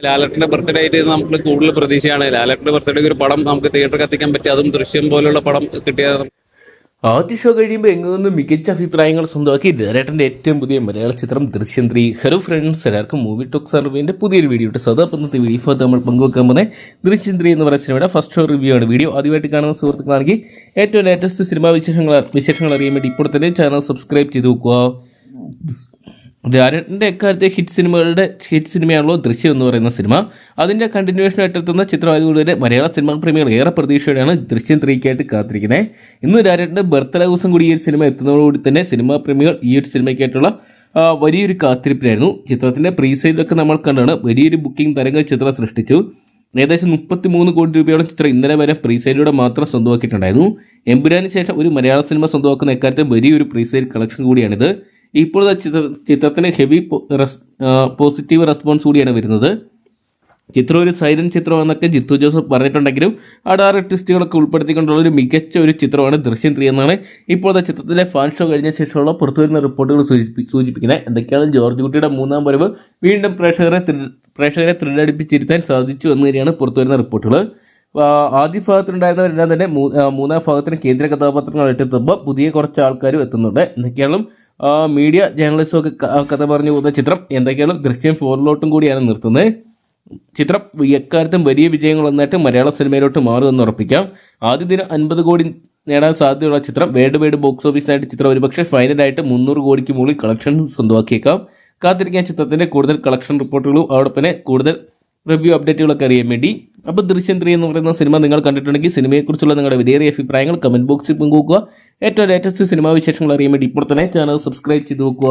ലാലേട്ടന്റെ ബർത്ത്ഡേ ആയിട്ട് നമുക്ക് കൂടുതൽ പ്രതീക്ഷയാണ്. ലാലേട്ടന്റെ ബർത്ത്ഡേക്ക് ഒരു പടം നമുക്ക് തിയേറ്ററിൽ കത്തിക്കാൻ പറ്റി, അതും ദൃശ്യം പോലുള്ള പടം കിട്ടിയ ആദ്യ ഷോ കഴിയുമ്പോൾ എങ്ങുനിന്ന് മികച്ച അഭിപ്രായങ്ങൾ സ്വന്തമാക്കി ലാലേട്ടന്റെ ഏറ്റവും പുതിയ മലയാള ചിത്രം ദൃശ്യം 3. ഹലോ ഫ്രണ്ട്സ്, എല്ലാവർക്കും മൂവി ടോക്ക് സർവീന്റെ പുതിയൊരു വീഡിയോ ഇട്ട് സദാപന്നത്തെ വീഡിയോ നമ്മൾ പങ്കുവെക്കാൻ പോകുന്നത് ദൃശ്യം 3 എന്ന് പറയുന്ന സിനിമയുടെ ഫസ്റ്റ് ഷോ റിവ്യൂ ആണ്. വീഡിയോ ആദ്യമായിട്ട് കാണുന്ന സുഹൃത്തുക്കളാണെങ്കിൽ ഏറ്റവും ലേറ്റസ്റ്റ് സിനിമാ വിശേഷങ്ങൾ അറിയാൻ വേണ്ടി ഇപ്പോൾ തന്നെ ചാനൽ സബ്സ്ക്രൈബ് ചെയ്ത് നോക്കുക. ലാലേട്ടൻ്റെ എക്കാലത്തെ ഹിറ്റ് സിനിമയാണല്ലോ ദൃശ്യം എന്ന് പറയുന്ന സിനിമ. അതിൻ്റെ കണ്ടിന്യൂഷനായിട്ട് എത്തുന്ന ചിത്രമായതുകൊണ്ട് മലയാള സിനിമാ പ്രേമികൾ ഏറെ പ്രതീക്ഷയോടെയാണ് ദൃശ്യം 3ക്കായിട്ട് കാത്തിരിക്കുന്നത്. ഇന്ന് ലാലേട്ടൻ്റെ ബർത്ത്ഡേ ദിവസം കൂടി ഈ ഒരു സിനിമ എത്തുന്നതോടുകൂടി തന്നെ സിനിമാ പ്രേമികൾ ഈ ഒരു സിനിമയ്ക്കായിട്ടുള്ള വലിയൊരു കാത്തിരിപ്പിലായിരുന്നു. ചിത്രത്തിൻ്റെ പ്രീസെയിലൊക്കെ നമ്മൾ കണ്ടാണ് വലിയൊരു ബുക്കിംഗ് തരംഗം ചിത്രം സൃഷ്ടിച്ചു. ഏകദേശം 33 കോടി രൂപയോളം ചിത്രം ഇന്നലെ വരെ പ്രീസെയിലൂടെ മാത്രം സ്വന്തമാക്കിയിട്ടുണ്ടായിരുന്നു. എമ്പുരാന് ശേഷം ഒരു മലയാള സിനിമ സ്വന്തമാക്കുന്ന എക്കാലത്തെ വലിയൊരു പ്രീസെയിൽ കളക്ഷൻ കൂടിയാണിത്. ഇപ്പോഴത്തെ ചിത്രത്തിന് ഹെവി പോസിറ്റീവ് റെസ്പോൺസ് കൂടിയാണ് വരുന്നത്. ചിത്രം ഒരു സൈലന്റ് ചിത്രമെന്നൊക്കെ ജിത്തു ജോസഫ് പറഞ്ഞിട്ടുണ്ടെങ്കിലും അടാറ് ട്വിസ്റ്റുകളൊക്കെ ഉൾപ്പെടുത്തിക്കൊണ്ടുള്ള ഒരു മികച്ച ഒരു ചിത്രമാണ് ദൃശ്യം 3 എന്നാണ് ഇപ്പോഴത്തെ ചിത്രത്തിലെ ഫാൻ ഷോ കഴിഞ്ഞ ശേഷമുള്ള പുറത്തുവരുന്ന റിപ്പോർട്ടുകൾ സൂചിപ്പിക്കുന്നത്. എന്തൊക്കെയാണ് ജോർജ് കുട്ടിയുടെ മൂന്നാം വരവ് വീണ്ടും പ്രേക്ഷകരെ ത്രില്ലടിപ്പിച്ചിരുത്താൻ സാധിച്ചു എന്ന് തന്നെയാണ് പുറത്തുവരുന്ന റിപ്പോർട്ടുകൾ. ആദ്യ ഭാഗത്തിനുണ്ടായിരുന്നവരെല്ലാം തന്നെ മൂന്നാം ഭാഗത്തിന് കേന്ദ്ര കഥാപാത്രങ്ങളായിട്ട് എത്തുമ്പോൾ പുതിയ കുറച്ച് ആൾക്കാരും എത്തുന്നുണ്ട്. എന്തൊക്കെയാണ് മീഡിയ ജേർണലിസ്റ്റും ഒക്കെ കഥ പറഞ്ഞു പോകുന്ന ചിത്രം എന്തൊക്കെയാണ് ദൃശ്യം 4ലോട്ടും കൂടിയാണ് നിർത്തുന്നത്. ചിത്രം എക്കാലത്തും വലിയ വിജയങ്ങളൊന്നായിട്ട് മലയാള സിനിമയിലോട്ട് മാറുമെന്ന് ഉറപ്പിക്കാം. ആദ്യ ദിനം 50 കോടി നേടാൻ സാധ്യതയുള്ള ചിത്രം വേൾഡ് വൈഡ് ബോക്സ് ഓഫീസിനായിട്ട് ചിത്രം ഒരുപക്ഷെ ഫൈനലായിട്ട് 300 കോടിക്ക് മുകളിൽ കളക്ഷൻ സ്വന്തമാക്കിയേക്കാം. കാത്തിരിക്കാൻ ചിത്രത്തിന്റെ കൂടുതൽ കളക്ഷൻ റിപ്പോർട്ടുകളും അതോടൊപ്പം കൂടുതൽ റിവ്യൂ അപ്ഡേറ്റുകളൊക്കെ അറിയാൻ വേണ്ടി. അപ്പോൾ ദൃശ്യം 3 എന്ന് പറയുന്ന സിനിമ നിങ്ങൾ കണ്ടിട്ടുണ്ടെങ്കിൽ സിനിമയെക്കുറിച്ചുള്ള നിങ്ങളുടെ വിലയേറിയ അഭിപ്രായങ്ങൾ കമന്റ് ബോക്സിൽ പങ്കുവെക്കുക. ഏറ്റവും ലേറ്റസ്റ്റ് സിനിമാ വിശേഷങ്ങൾ അറിയാൻ വേണ്ടി ഇപ്പോൾ തന്നെ ചാനൽ സബ്സ്ക്രൈബ് ചെയ്ത് നോക്കുക.